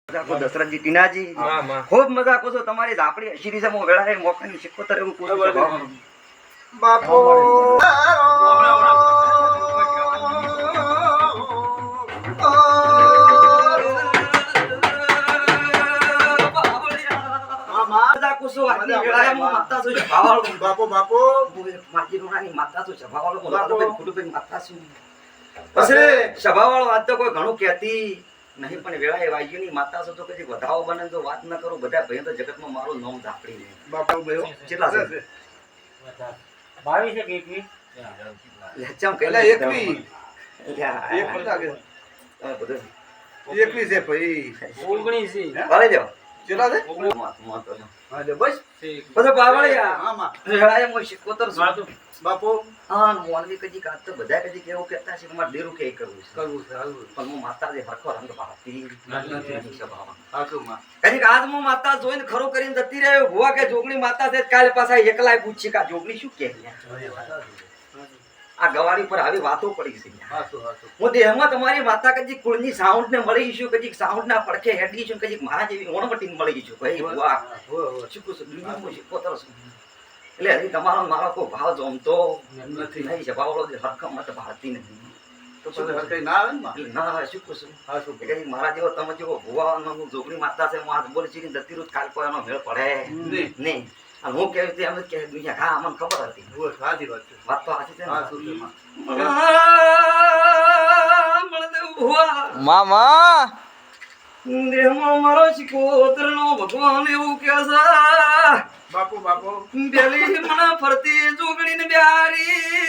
દશરથજી ટીનાજી ખૂબ મજા કરો છો તમારી ઝાપડી હશીરી છે મો વેળાએ મોકની શિકોતર એવું પૂછું બાપો બાપો બાપો માજી રોણાની માતા છું સભાવાળો બોલો ખુડુબેન માતા છું પછી સભાવાળો વાત તો કોઈ ઘણું કહેતી નહીં પણ વેળાએ વાગ્યુની માતા છો તો કદી વધાવો બને તો વાત ન કરું બધા ભાઈઓ તો જગતમાં મારું નામ ઝાપડી નહીં બાપો ભાઈઓ કેટલા છે 22 કે 21 લેચમ કે 21 લ્યા એક પણ લાગે બધું 21 છે ભાઈ 19 ભલે જાઓ કેટલા છે મોતો હા લે બસ પછી બાવળિયા હા માં વેળાએ મો શિકોતર છું બાપો હા મોનવી કદી કાત તો બધા કદી કેવું કહેતા છે કે મારે દેરું કે કરવું છે કરવું છે હાલવું પણ હું માતા જે હરખો રંગ ભાતી નથી. સભામાં હાચું માં કદીક આજ હું માતા જોઈને ખરો કરીને જતી રહ્યો ભુવા કે જોગણી માતા છે કાલે પાછા એકલાય પૂછી કે આ જોગણી શું કહે આ ગવારી પર આવી વાતો પડી છે હાચું હાચું હું દેહમાં તમારી માતા કદી કુળની સાઉન્ડ ને મળી છું કદી સાઉન્ડ ના પડખે હેડી છું કદી મારા જેવી ઓણવટી મળી છું ભાઈ ભુવા શું કહું છું દુનિયામાં શીખોતર છું એટલે હજી તમારો મારો કોઈ ભાવ જમતો નથી. નહીં છે ભાવડો જે હરખમ મત ભારતી નથી તો પછી કઈ ના આવે ને માં એટલે ના શું કહું છું હાચું કે કદી મારા જેવો તમે જેવો ભુવાનો હું જોગણી માતા છે હું આજ બોલી છે જતી રૂત કાલ કોઈ એનો મેળ પડે નહીં. નહીં અને હું કેવી રીતે એમ જ કે દુનિયા હા અમને ખબર હતી બસ સાચી વાત છે વાત તો સાચી છે ને હાચું છે માં બળદેવ ભુવા મામા દેહમાં મારો શિકોતરનો ભગવાન એવું કે છે બાપો બાપો બેલી મને ફરતી જોગણી ને બ્યારી